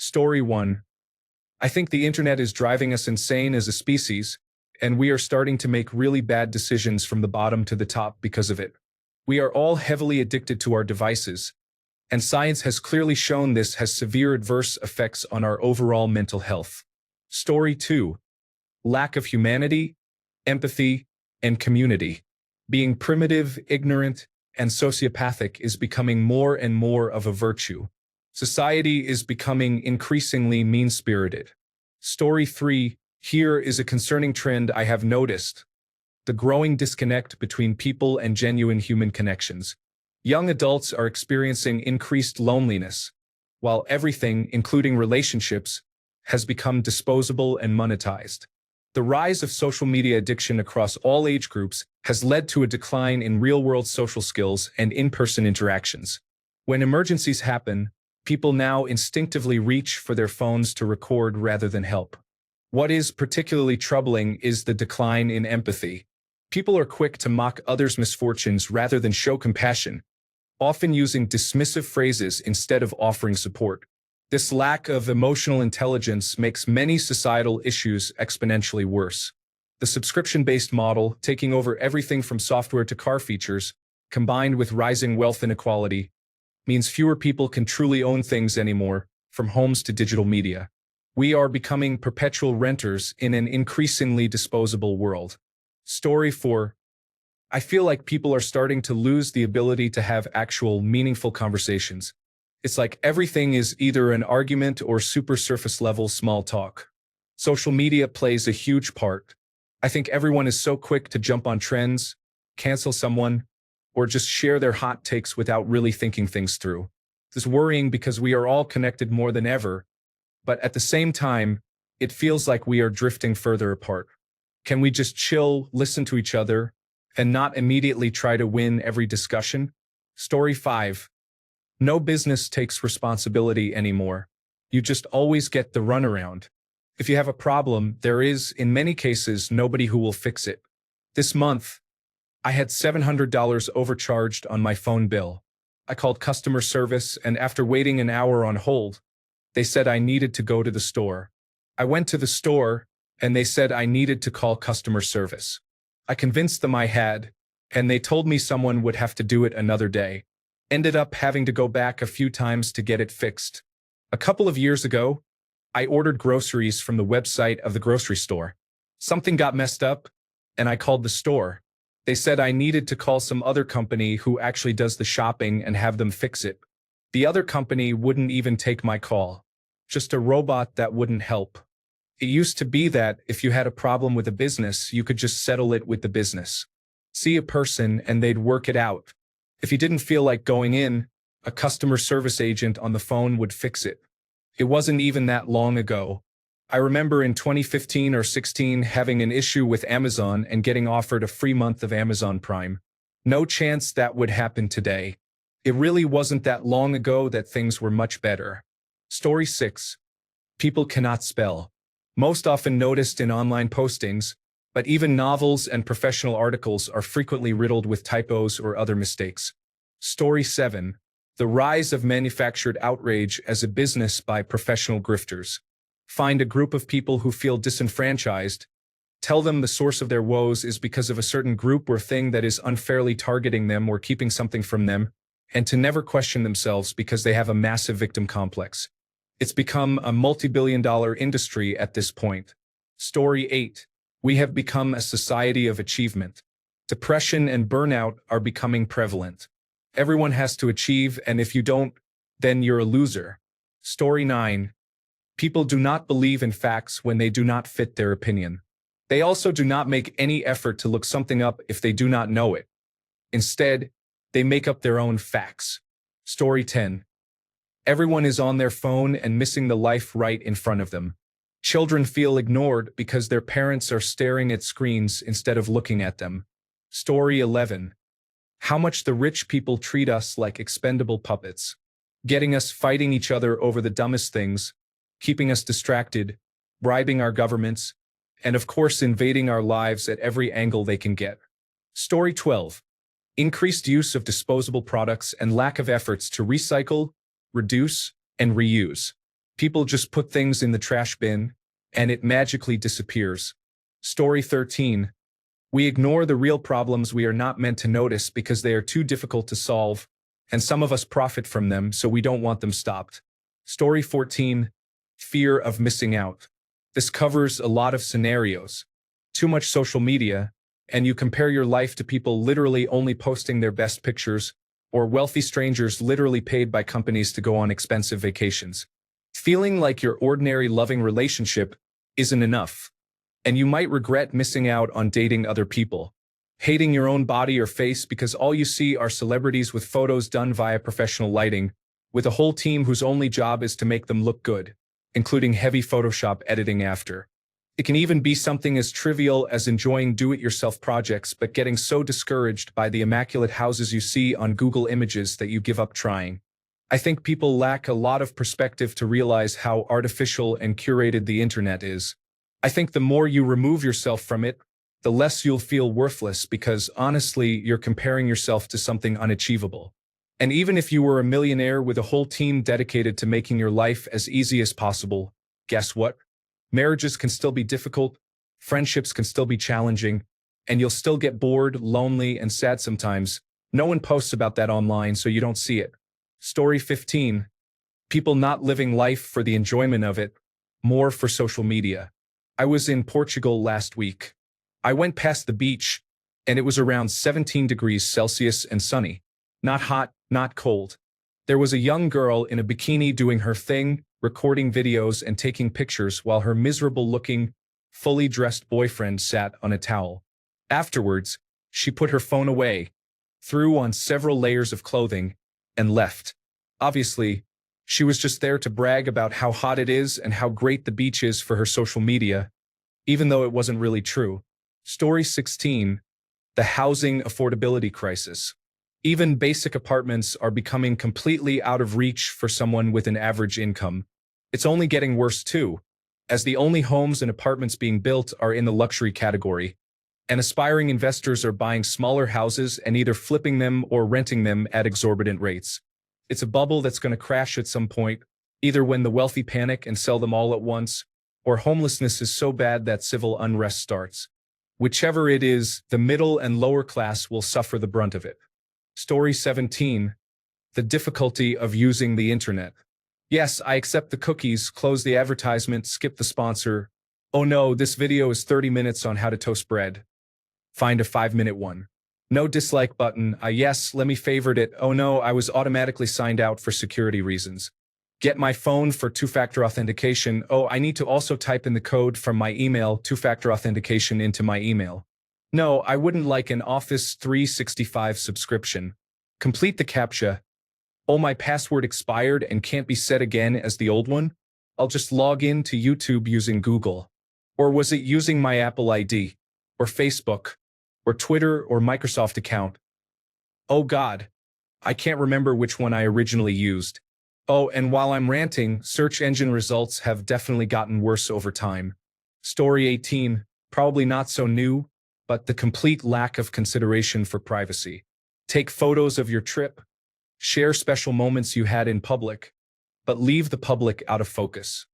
Story 1. I think the internet is driving us insane as a species, and we are starting to make really bad decisions from the bottom to the top because of it. We are all heavily addicted to our devices, and science has clearly shown this has severe adverse effects on our overall mental health. Story 2. Lack of humanity, empathy, and community. Being primitive, ignorant, and sociopathic is becoming more and more of a virtue. Society is becoming increasingly mean-spirited. Story 3. Here is a concerning trend I have noticed: the growing disconnect between people and genuine human connections. Young adults are experiencing increased loneliness, while everything, including relationships, has become disposable and monetized. The rise of social media addiction across all age groups has led to a decline in real-world social skills and in-person interactions. When emergencies happen, people now instinctively reach for their phones to record rather than help. What is particularly troubling is the decline in empathy. People are quick to mock others' misfortunes rather than show compassion, often using dismissive phrases instead of offering support. This lack of emotional intelligence makes many societal issues exponentially worse. The subscription-based model, taking over everything from software to car features, combined with rising wealth inequality, means fewer people can truly own things anymore, from homes to digital media. We are becoming perpetual renters in an increasingly disposable world. Story 4. I feel like people are starting to lose the ability to have actual, meaningful conversations. It's like everything is either an argument or super surface-level small talk. Social media plays a huge part. I think everyone is so quick to jump on trends, cancel someone, or just share their hot takes without really thinking things through. This is worrying because we are all connected more than ever, but at the same time, it feels like we are drifting further apart. Can we just chill, listen to each other, and not immediately try to win every discussion? Story 5. No business takes responsibility anymore. You just always get the runaround. If you have a problem, there is, in many cases, nobody who will fix it. This month, I had $700 overcharged on my phone bill. I called customer service, and after waiting an hour on hold, they said I needed to go to the store. I went to the store, and they said I needed to call customer service. I convinced them I had, and they told me someone would have to do it another day. Ended up having to go back a few times to get it fixed. A couple of years ago, I ordered groceries from the website of the grocery store. Something got messed up, and I called the store. They said I needed to call some other company who actually does the shopping and have them fix it. The other company wouldn't even take my call. Just a robot that wouldn't help. It used to be that if you had a problem with a business, you could just settle it with the business. See a person and they'd work it out. If you didn't feel like going in, a customer service agent on the phone would fix it. It wasn't even that long ago. I remember in 2015 or 16 having an issue with Amazon and getting offered a free month of Amazon Prime. No chance that would happen today. It really wasn't that long ago that things were much better. Story 6. People cannot spell. Most often noticed in online postings, but even novels and professional articles are frequently riddled with typos or other mistakes. Story 7. The rise of manufactured outrage as a business by professional grifters. Find a group of people who feel disenfranchised, tell them the source of their woes is because of a certain group or thing that is unfairly targeting them or keeping something from them, and to never question themselves because they have a massive victim complex. It's become a multi-billion-dollar industry at this point. Story 8. We have become a society of achievement. Depression and burnout are becoming prevalent. Everyone has to achieve, and if you don't, then you're a loser. Story 9. People do not believe in facts when they do not fit their opinion. They also do not make any effort to look something up if they do not know it. Instead, they make up their own facts. Story 10. Everyone is on their phone and missing the life right in front of them. Children feel ignored because their parents are staring at screens instead of looking at them. Story 11. How much the rich people treat us like expendable puppets, getting us fighting each other over the dumbest things, keeping us distracted, bribing our governments, and of course invading our lives at every angle they can get. Story 12. Increased use of disposable products and lack of efforts to recycle, reduce, and reuse. People just put things in the trash bin, and it magically disappears. Story 13. We ignore the real problems we are not meant to notice because they are too difficult to solve, and some of us profit from them, so we don't want them stopped. Story 14. Fear of missing out. This covers a lot of scenarios. Too much social media, and you compare your life to people literally only posting their best pictures, or wealthy strangers literally paid by companies to go on expensive vacations. Feeling like your ordinary loving relationship isn't enough, and you might regret missing out on dating other people. Hating your own body or face because all you see are celebrities with photos done via professional lighting, with a whole team whose only job is to make them look good, including heavy Photoshop editing after. It can even be something as trivial as enjoying do-it-yourself projects but getting so discouraged by the immaculate houses you see on Google Images that you give up trying. I think people lack a lot of perspective to realize how artificial and curated the internet is. I think the more you remove yourself from it, the less you'll feel worthless because, honestly, you're comparing yourself to something unachievable. And even if you were a millionaire with a whole team dedicated to making your life as easy as possible, guess what? Marriages can still be difficult, friendships can still be challenging, and you'll still get bored, lonely, and sad sometimes. No one posts about that online, so you don't see it. Story 15. People not living life for the enjoyment of it, more for social media. I was in Portugal last week. I went past the beach, and it was around 17 degrees Celsius and sunny. Not hot, not cold. There was a young girl in a bikini doing her thing, recording videos and taking pictures while her miserable-looking, fully dressed boyfriend sat on a towel. Afterwards, she put her phone away, threw on several layers of clothing, and left. Obviously, she was just there to brag about how hot it is and how great the beach is for her social media, even though it wasn't really true. Story 16. The housing affordability crisis. Even basic apartments are becoming completely out of reach for someone with an average income. It's only getting worse too, as the only homes and apartments being built are in the luxury category, and aspiring investors are buying smaller houses and either flipping them or renting them at exorbitant rates. It's a bubble that's going to crash at some point, either when the wealthy panic and sell them all at once, or homelessness is so bad that civil unrest starts. Whichever it is, the middle and lower class will suffer the brunt of it. Story 17. The difficulty of using the internet. Yes, I accept the cookies, close the advertisement, skip the sponsor. Oh no, this video is 30 minutes on how to toast bread. Find a 5-minute one. No dislike button. Yes, let me favorite it. Oh no, I was automatically signed out for security reasons. Get my phone for two-factor authentication. Oh, I need to also type in the code from my email, two-factor authentication into my email. No, I wouldn't like an Office 365 subscription. Complete the CAPTCHA. Oh, my password expired and can't be set again as the old one? I'll just log in to YouTube using Google. Or was it using my Apple ID? Or Facebook? Or Twitter or Microsoft account? Oh God, I can't remember which one I originally used. Oh, and while I'm ranting, search engine results have definitely gotten worse over time. Story 18, probably not so new, but the complete lack of consideration for privacy. Take photos of your trip, share special moments you had in public, but leave the public out of focus.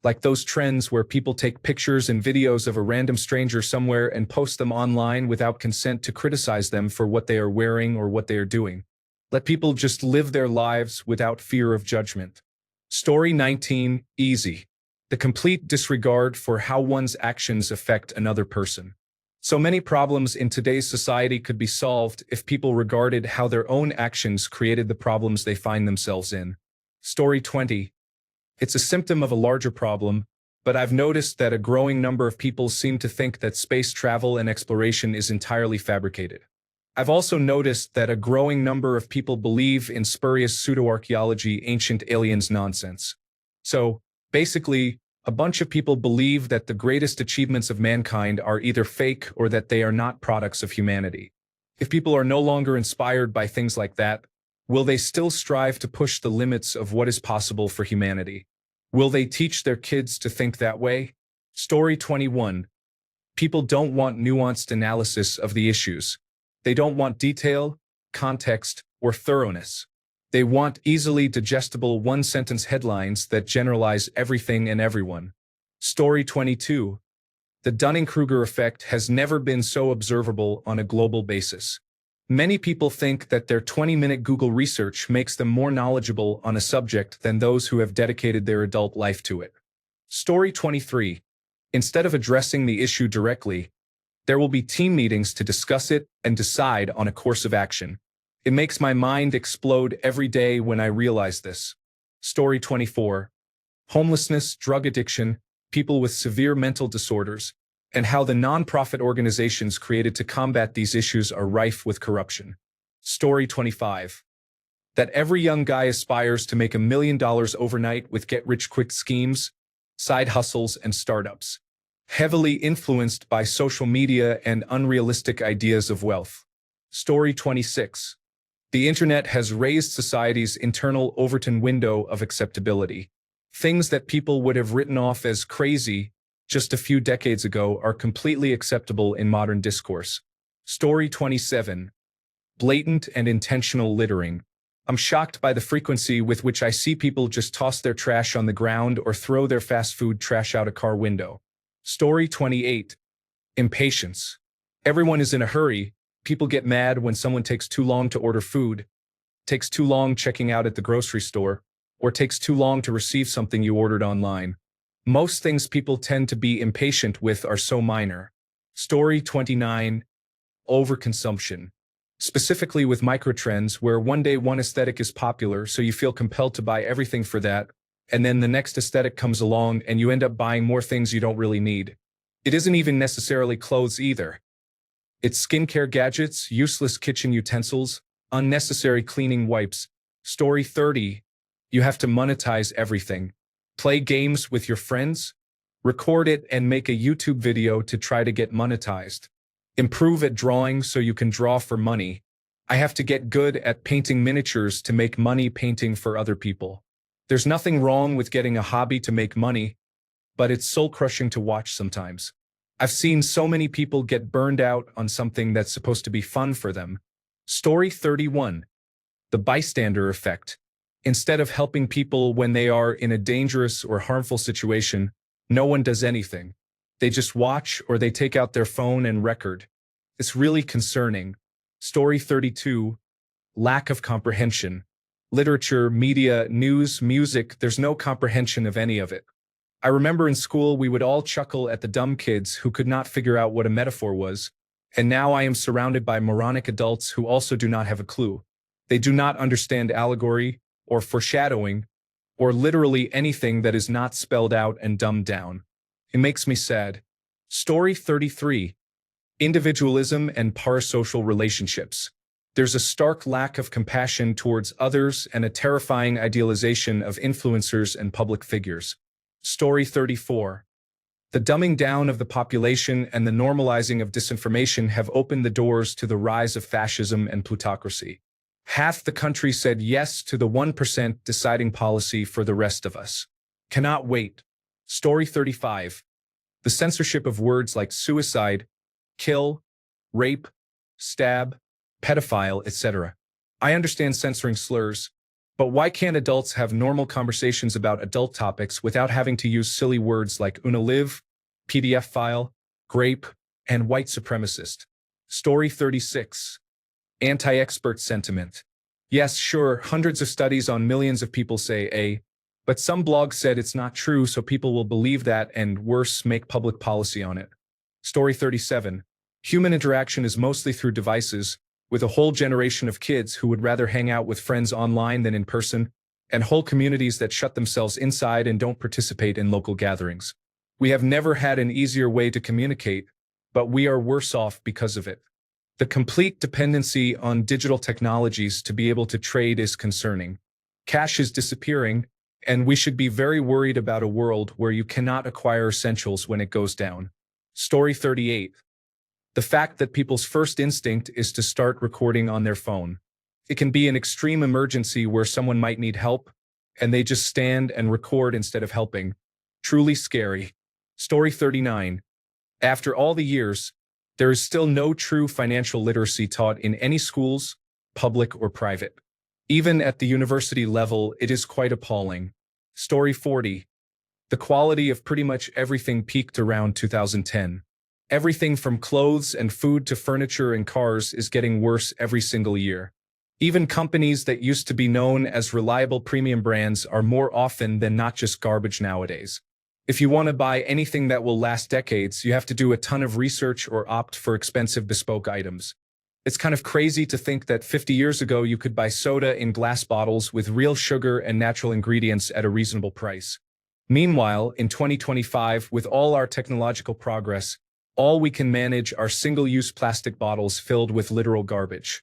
Like those trends where people take pictures and videos of a random stranger somewhere and post them online without consent to criticize them for what they are wearing or what they are doing. Let people just live their lives without fear of judgment. Story 19, easy. The complete disregard for how one's actions affect another person. So many problems in today's society could be solved if people regarded how their own actions created the problems they find themselves in. Story 20. It's a symptom of a larger problem, but I've noticed that a growing number of people seem to think that space travel and exploration is entirely fabricated. I've also noticed that a growing number of people believe in spurious pseudo-archaeology, ancient aliens nonsense. So, basically, a bunch of people believe that the greatest achievements of mankind are either fake or that they are not products of humanity. If people are no longer inspired by things like that, will they still strive to push the limits of what is possible for humanity? Will they teach their kids to think that way? Story 21. People don't want nuanced analysis of the issues. They don't want detail, context, or thoroughness. They want easily digestible one-sentence headlines that generalize everything and everyone. Story 22. The Dunning-Kruger effect has never been so observable on a global basis. Many people think that their 20-minute Google research makes them more knowledgeable on a subject than those who have dedicated their adult life to it. Story 23. Instead of addressing the issue directly, there will be team meetings to discuss it and decide on a course of action. It makes my mind explode every day when I realize this. Story 24. Homelessness, drug addiction, people with severe mental disorders, and how the nonprofit organizations created to combat these issues are rife with corruption. Story 25. That every young guy aspires to make $1 million overnight with get-rich-quick schemes, side hustles, and startups, heavily influenced by social media and unrealistic ideas of wealth. Story 26. The internet has raised society's internal Overton window of acceptability. Things that people would have written off as crazy just a few decades ago are completely acceptable in modern discourse. Story 27. Blatant and intentional littering. I'm shocked by the frequency with which I see people just toss their trash on the ground or throw their fast food trash out a car window. Story 28. Impatience. Everyone is in a hurry. People get mad when someone takes too long to order food, takes too long checking out at the grocery store, or takes too long to receive something you ordered online. Most things people tend to be impatient with are so minor. Story 29. Overconsumption. Specifically with microtrends where one day one aesthetic is popular so you feel compelled to buy everything for that, and then the next aesthetic comes along and you end up buying more things you don't really need. It isn't even necessarily clothes either. It's skincare gadgets, useless kitchen utensils, unnecessary cleaning wipes. Story 30. You have to monetize everything. Play games with your friends, record it and make a YouTube video to try to get monetized. Improve at drawing so you can draw for money. I have to get good at painting miniatures to make money painting for other people. There's nothing wrong with getting a hobby to make money, but it's soul-crushing to watch sometimes. I've seen so many people get burned out on something that's supposed to be fun for them. Story 31. The bystander effect. Instead of helping people when they are in a dangerous or harmful situation, no one does anything. They just watch or they take out their phone and record. It's really concerning. Story 32. Lack of comprehension. Literature, media, news, music, there's no comprehension of any of it. I remember in school we would all chuckle at the dumb kids who could not figure out what a metaphor was, and now I am surrounded by moronic adults who also do not have a clue. They do not understand allegory, or foreshadowing, or literally anything that is not spelled out and dumbed down. It makes me sad. Story 33. Individualism and parasocial relationships. There's a stark lack of compassion towards others and a terrifying idealization of influencers and public figures. Story 34. The dumbing down of the population and the normalizing of disinformation have opened the doors to the rise of fascism and plutocracy. Half the country said yes to the 1% deciding policy for the rest of us. Cannot wait. Story 35. The censorship of words like suicide, kill, rape, stab, pedophile, etc. I understand censoring slurs, but why can't adults have normal conversations about adult topics without having to use silly words like unalive, PDF file, grape, and white supremacist? Story 36. Anti-expert sentiment. Yes, sure, hundreds of studies on millions of people say A, but some blogs said it's not true, so people will believe that and, worse, make public policy on it. Story 37. Human interaction is mostly through devices, with a whole generation of kids who would rather hang out with friends online than in person, and whole communities that shut themselves inside and don't participate in local gatherings. We have never had an easier way to communicate, but we are worse off because of it. The complete dependency on digital technologies to be able to trade is concerning. Cash is disappearing, and we should be very worried about a world where you cannot acquire essentials when it goes down. Story 38. The fact that people's first instinct is to start recording on their phone. It can be an extreme emergency where someone might need help, and they just stand and record instead of helping. Truly scary. Story 39. After all the years, there is still no true financial literacy taught in any schools, public or private. Even at the university level, it is quite appalling. Story 40. The quality of pretty much everything peaked around 2010. Everything from clothes and food to furniture and cars is getting worse every single year. Even companies that used to be known as reliable premium brands are more often than not just garbage nowadays. If you want to buy anything that will last decades, you have to do a ton of research or opt for expensive bespoke items. It's kind of crazy to think that 50 years ago you could buy soda in glass bottles with real sugar and natural ingredients at a reasonable price. Meanwhile, in 2025, with all our technological progress, all we can manage are single-use plastic bottles filled with literal garbage.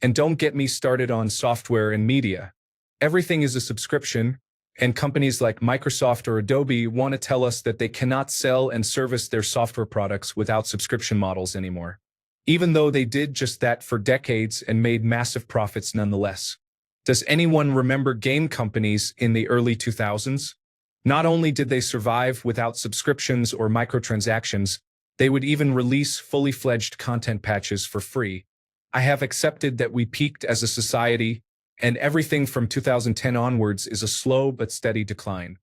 And don't get me started on software and media. Everything is a subscription, and companies like Microsoft or Adobe want to tell us that they cannot sell and service their software products without subscription models anymore. Even though they did just that for decades and made massive profits nonetheless. Does anyone remember game companies in the early 2000s? Not only did they survive without subscriptions or microtransactions, they would even release fully fledged content patches for free. I have accepted that we peaked as a society, and everything from 2010 onwards is a slow but steady decline.